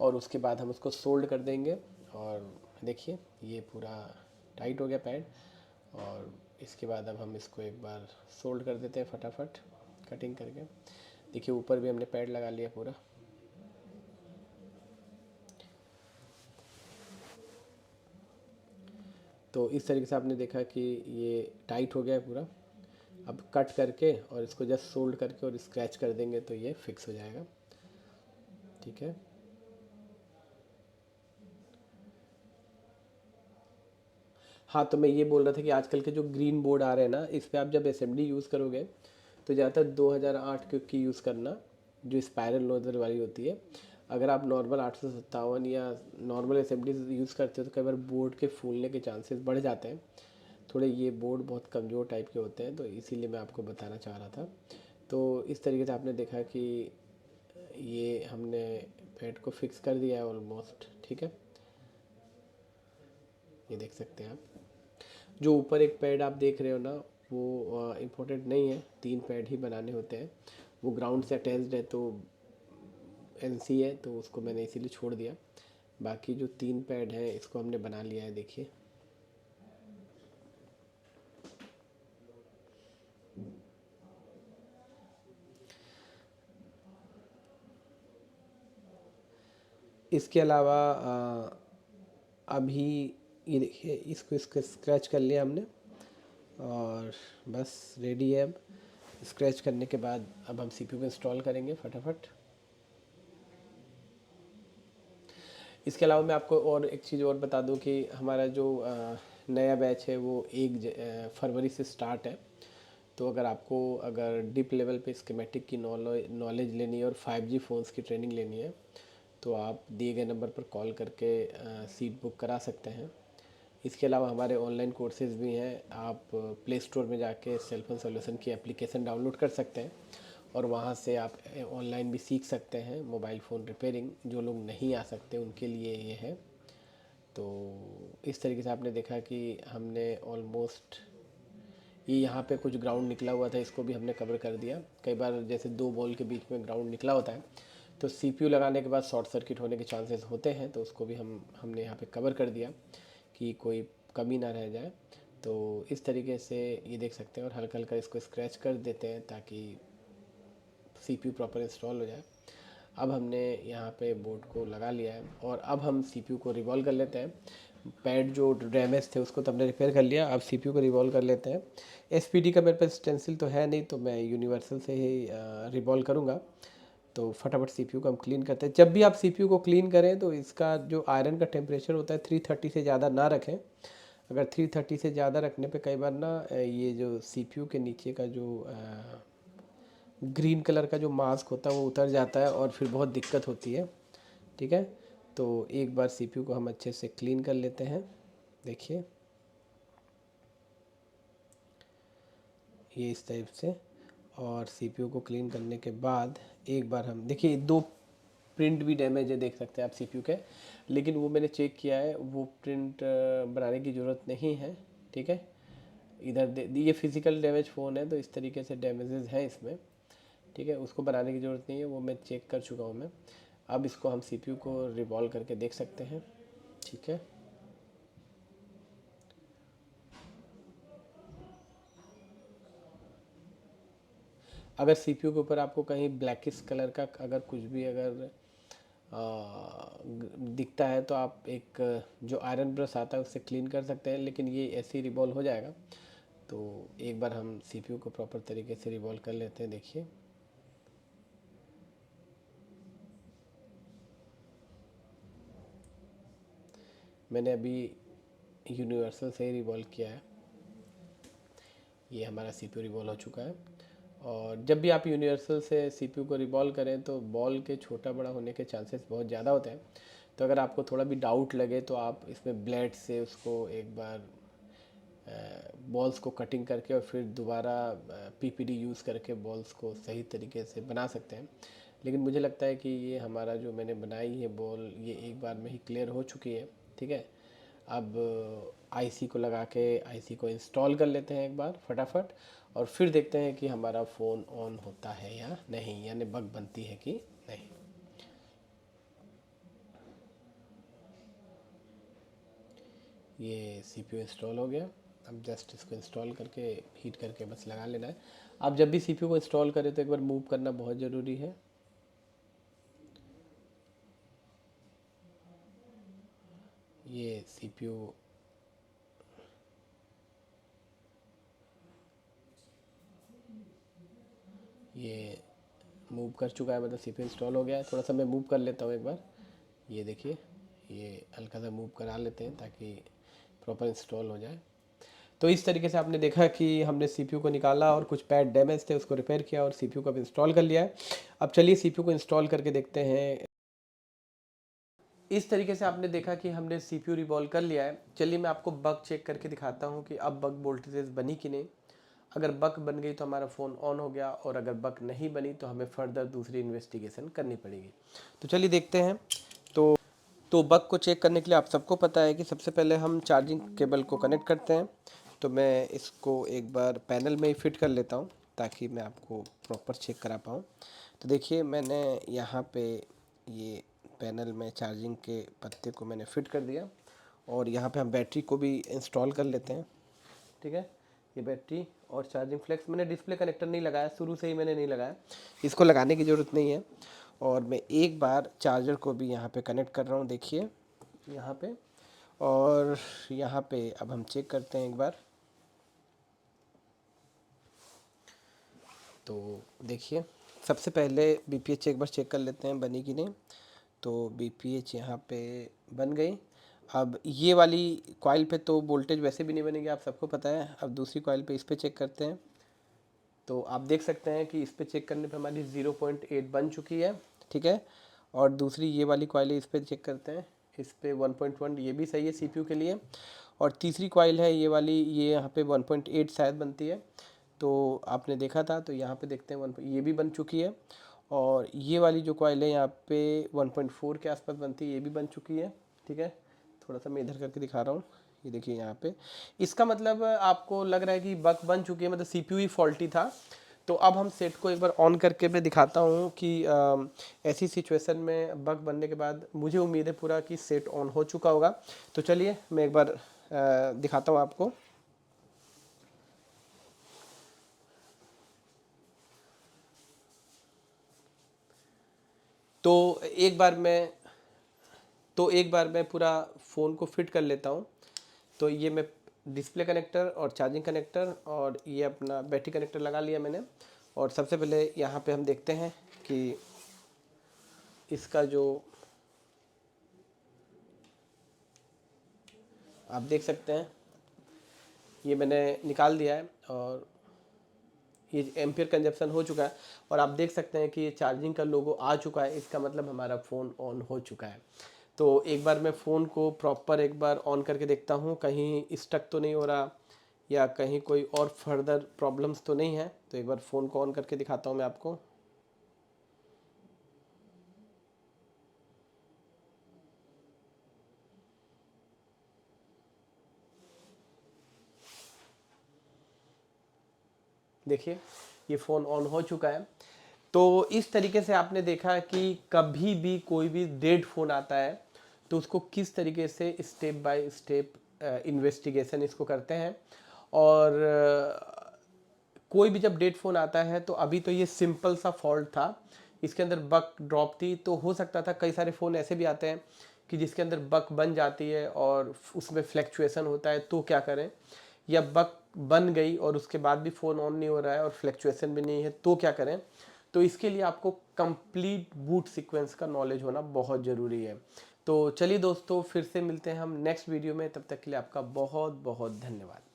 और उसके बाद हम उसको सोल्ड कर देंगे। और देखिए ये पूरा टाइट हो गया पैड, और इसके बाद अब हम इसको एक बार सोल्ड कर देते हैं फटाफट कटिंग करके। देखिए ऊपर भी हमने पैड लगा लिया पूरा। तो इस तरीके से आपने देखा कि ये टाइट हो गया है पूरा। अब कट करके और इसको जस्ट सोल्ड करके और स्क्रैच कर देंगे तो ये फिक्स हो जाएगा। ठीक है, हाँ तो मैं ये बोल रहा था कि आजकल के जो ग्रीन बोर्ड आ रहे हैं ना, इस पर आप जब असेंबली यूज़ करोगे तो ज़्यादातर 2008 की यूज़ करना, जो स्पायरल नोजल वाली होती है। अगर आप नॉर्मल 857 या नॉर्मल असेंबली यूज़ करते हो तो कई बार बोर्ड के फूलने के चांसेस बढ़ जाते हैं थोड़े। ये बोर्ड बहुत कमज़ोर टाइप के होते हैं, तो इसीलिए मैं आपको बताना चाह रहा था। तो इस तरीके से आपने देखा कि ये हमने पैड को फिक्स कर दिया है ऑलमोस्ट। ठीक है, ये देख सकते हैं आप। जो ऊपर एक पैड आप देख रहे हो ना, वो इम्पोर्टेंट नहीं है, 3 पैड ही बनाने होते हैं। वो ग्राउंड से अटैच्ड है तो एनसी है, तो उसको मैंने इसीलिए छोड़ दिया। बाकी जो 3 पैड हैं इसको हमने बना लिया है। देखिए इसके अलावा अभी ये देखिए इसको इसको स्क्रैच कर लिया हमने और बस रेडी है। अब स्क्रैच करने के बाद अब हम सीपीयू को इंस्टॉल करेंगे फटाफट। इसके अलावा मैं आपको और एक चीज़ और बता दूं कि हमारा जो नया बैच है वो 1 फरवरी से स्टार्ट है। तो अगर आपको अगर डीप लेवल पे स्कीमेटिक की नॉलेज लेनी है और 5G फ़ोन्स की ट्रेनिंग लेनी है तो आप दिए गए नंबर पर कॉल करके सीट बुक करा सकते हैं। इसके अलावा हमारे ऑनलाइन कोर्सेज़ भी हैं। आप प्ले स्टोर में जाके सेलफोन सॉल्यूशन की एप्लीकेशन डाउनलोड कर सकते हैं और वहाँ से आप ऑनलाइन भी सीख सकते हैं मोबाइल फ़ोन रिपेयरिंग। जो लोग नहीं आ सकते उनके लिए ये है। तो इस तरीके से आपने देखा कि हमने ऑलमोस्ट ये यहाँ पे कुछ ग्राउंड निकला हुआ था, इसको भी हमने कवर कर दिया। कई बार जैसे 2 बॉल के बीच में ग्राउंड निकला होता है तो सीपीयू लगाने के बाद शॉर्ट सर्किट होने के चांसेस होते हैं, तो उसको भी हमने यहाँ पे कवर कर दिया कि कोई कमी ना रह जाए। तो इस तरीके से ये देख सकते हैं, और हल्का हल्का इसको स्क्रैच कर देते हैं ताकि सीपीयू प्रॉपर इंस्टॉल हो जाए। अब हमने यहाँ पे बोर्ड को लगा लिया है और अब हम सीपीयू को रिवॉल्व कर लेते हैं। पैड जो डैमेज थे उसको तो हमने रिपेयर कर लिया, अब सीपीयू को रिवॉल्व कर लेते हैं। एसपीडी का मेरे पास स्टेंसिल तो है नहीं, तो मैं यूनिवर्सल से ही रिवॉल्व करूँगा। तो फटाफट सीपीयू को हम क्लीन करते हैं। जब भी आप सीपीयू को क्लीन करें तो इसका जो आयरन का टेम्परेचर होता है 330 से ज़्यादा ना रखें। अगर 330 से ज़्यादा रखने पे कई बार ना ये जो सीपीयू के नीचे का जो ग्रीन कलर का जो मास्क होता है वो उतर जाता है और फिर बहुत दिक्कत होती है। ठीक है, तो एक बार सीपीयू को हम अच्छे से क्लीन कर लेते हैं। देखिए ये इस टाइप से, और सीपीयू को क्लीन करने के बाद एक बार हम देखिए, दो प्रिंट भी डैमेज है, देख सकते हैं आप सीपीयू के, लेकिन वो मैंने चेक किया है, वो प्रिंट बनाने की ज़रूरत नहीं है। ठीक है, इधर ये फिज़िकल डैमेज फ़ोन है तो इस तरीके से डैमेजेस हैं इसमें। ठीक है, उसको बनाने की ज़रूरत नहीं है, वो मैं चेक कर चुका हूँ मैं। अब इसको हम सीपीयू को रिवॉल्व करके देख सकते हैं। ठीक है, अगर सीपीयू के ऊपर आपको कहीं ब्लैकिश कलर का अगर कुछ भी अगर दिखता है तो आप एक जो आयरन ब्रश आता है उससे क्लीन कर सकते हैं, लेकिन ये ऐसे ही रिवॉल्व हो जाएगा। तो एक बार हम सीपीयू को प्रॉपर तरीके से रिवॉल्व कर लेते हैं। देखिए मैंने अभी यूनिवर्सल से ही रिवॉल्व किया है, ये हमारा सीपीयू रिवॉल्व हो चुका है। और जब भी आप यूनिवर्सल से सीपीयू को रिवॉल्व करें तो बॉल के छोटा बड़ा होने के चांसेस बहुत ज़्यादा होते हैं। तो अगर आपको थोड़ा भी डाउट लगे तो आप इसमें ब्लेड से उसको एक बार बॉल्स को कटिंग करके और फिर दोबारा पीपीडी यूज़ करके बॉल्स को सही तरीके से बना सकते हैं। लेकिन मुझे लगता है कि ये हमारा जो मैंने बनाई है बॉल, ये एक बार में ही क्लियर हो चुकी है। ठीक है, अब आईसी को लगा के आईसी को इंस्टॉल कर लेते हैं एक बार फटाफट, और फिर देखते हैं कि हमारा फ़ोन ऑन होता है या नहीं, यानी बग बनती है कि नहीं। ये सीपीयू इंस्टॉल हो गया। अब जस्ट इसको इंस्टॉल करके हीट करके बस लगा लेना है। आप जब भी सीपीयू को इंस्टॉल करें तो एक बार मूव करना बहुत ज़रूरी है। ये सीपीयू ये मूव कर चुका है, मतलब सीपीयू इंस्टॉल हो गया है। थोड़ा सा मैं मूव कर लेता हूँ एक बार, ये देखिए, ये हल्का सा मूव करा लेते हैं ताकि प्रॉपर इंस्टॉल हो जाए। तो इस तरीके से आपने देखा कि हमने सीपीयू को निकाला और कुछ पैड डैमेज थे उसको रिपेयर किया और सीपीयू को अब इंस्टॉल कर लिया है। अब चलिए सीपीयू को इंस्टॉल करके देखते हैं। इस तरीके से आपने देखा कि हमने सीपीयू रिवॉल्व कर लिया है। चलिए मैं आपको बग चेक करके दिखाता हूँ कि अब बग वोल्टेजेस बनी कि नहीं। अगर बग बन गई तो हमारा फ़ोन ऑन हो गया, और अगर बग नहीं बनी तो हमें फर्दर दूसरी इन्वेस्टिगेशन करनी पड़ेगी। तो चलिए देखते हैं। तो बग को चेक करने के लिए आप सबको पता है कि सबसे पहले हम चार्जिंग केबल को कनेक्ट करते हैं। तो मैं इसको एक बार पैनल में ही फिट कर लेता हूँ ताकि मैं आपको प्रॉपर चेक करा पाऊँ। तो देखिए मैंने यहाँ पे ये पैनल में चार्जिंग के पत्ते को मैंने फिट कर दिया, और यहाँ पे हम बैटरी को भी इंस्टॉल कर लेते हैं। ठीक है, ये बैटरी और चार्जिंग फ्लेक्स, मैंने डिस्प्ले कनेक्टर नहीं लगाया, शुरू से ही मैंने नहीं लगाया, इसको लगाने की ज़रूरत नहीं है। और मैं एक बार चार्जर को भी यहाँ पे कनेक्ट कर रहा हूँ, देखिए यहाँ पे। और यहाँ पे अब हम चेक करते हैं एक बार। तो देखिए सबसे पहले बीपीएच एक बार चेक कर लेते हैं बनी कि नहीं। तो बीपीएच यहाँ पे बन गई। अब ये वाली कॉइल पे तो वोल्टेज वैसे भी नहीं बनेगी, आप सबको पता है। अब दूसरी कॉइल पे इस पे चेक करते हैं। तो आप देख सकते हैं कि इस पे चेक करने पे हमारी 0.8 बन चुकी है। ठीक है, और दूसरी ये वाली कॉइल है, इस पे चेक करते हैं, इस पे 1.1, ये भी सही है सीपीयू के लिए। और तीसरी कॉइल है ये वाली, ये यहाँ पे 1.8 शायद बनती है, तो आपने देखा था। तो यहाँ पे देखते हैं ये भी बन चुकी है। और ये वाली जो कॉइल है यहाँ पे 1.4 के आसपास बनती है, ये भी बन चुकी है। ठीक है, थोड़ा सा मैं इधर करके दिखा रहा हूँ, ये देखिए यहाँ पे। इसका मतलब आपको लग रहा है कि बग बन चुकी है, मतलब सीपीयू ही फॉल्टी था। तो अब हम सेट को एक बार ऑन करके मैं दिखाता हूँ कि ऐसी सिचुएशन में बग बनने के बाद मुझे उम्मीद है पूरा कि सेट ऑन हो चुका होगा। तो चलिए मैं एक बार दिखाता हूँ आपको। तो एक बार मैं पूरा फ़ोन को फिट कर लेता हूँ। तो ये मैं डिस्प्ले कनेक्टर और चार्जिंग कनेक्टर और ये अपना बैटरी कनेक्टर लगा लिया मैंने। और सबसे पहले यहाँ पे हम देखते हैं कि इसका जो आप देख सकते हैं ये मैंने निकाल दिया है और ये एम्पियर कंजप्शन हो चुका है और आप देख सकते हैं कि ये चार्जिंग का लोगो आ चुका है। इसका मतलब हमारा फ़ोन ऑन हो चुका है। तो एक बार मैं फ़ोन को प्रॉपर एक बार ऑन करके देखता हूँ, कहीं स्टक तो नहीं हो रहा या कहीं कोई और फर्दर प्रॉब्लम्स तो नहीं है। तो एक बार फ़ोन को ऑन करके दिखाता हूँ मैं आपको। देखिए ये फ़ोन ऑन हो चुका है। तो इस तरीके से आपने देखा कि कभी भी कोई भी डेड फ़ोन आता है तो उसको किस तरीके से स्टेप बाय स्टेप इन्वेस्टिगेशन इसको करते हैं। और कोई भी जब डेड फ़ोन आता है तो अभी तो ये सिंपल सा फॉल्ट था, इसके अंदर बग ड्रॉप थी। तो हो सकता था कई सारे फ़ोन ऐसे भी आते हैं कि जिसके अंदर बग बन जाती है और उसमें फ्लैक्चुएशन होता है, तो क्या करें। या बग बन गई और उसके बाद भी फ़ोन ऑन नहीं हो रहा है और फ्लैक्चुएशन भी नहीं है, तो क्या करें। तो इसके लिए आपको कंप्लीट बूट सीक्वेंस का नॉलेज होना बहुत ज़रूरी है। तो चलिए दोस्तों, फिर से मिलते हैं हम नेक्स्ट वीडियो में। तब तक के लिए आपका बहुत बहुत धन्यवाद।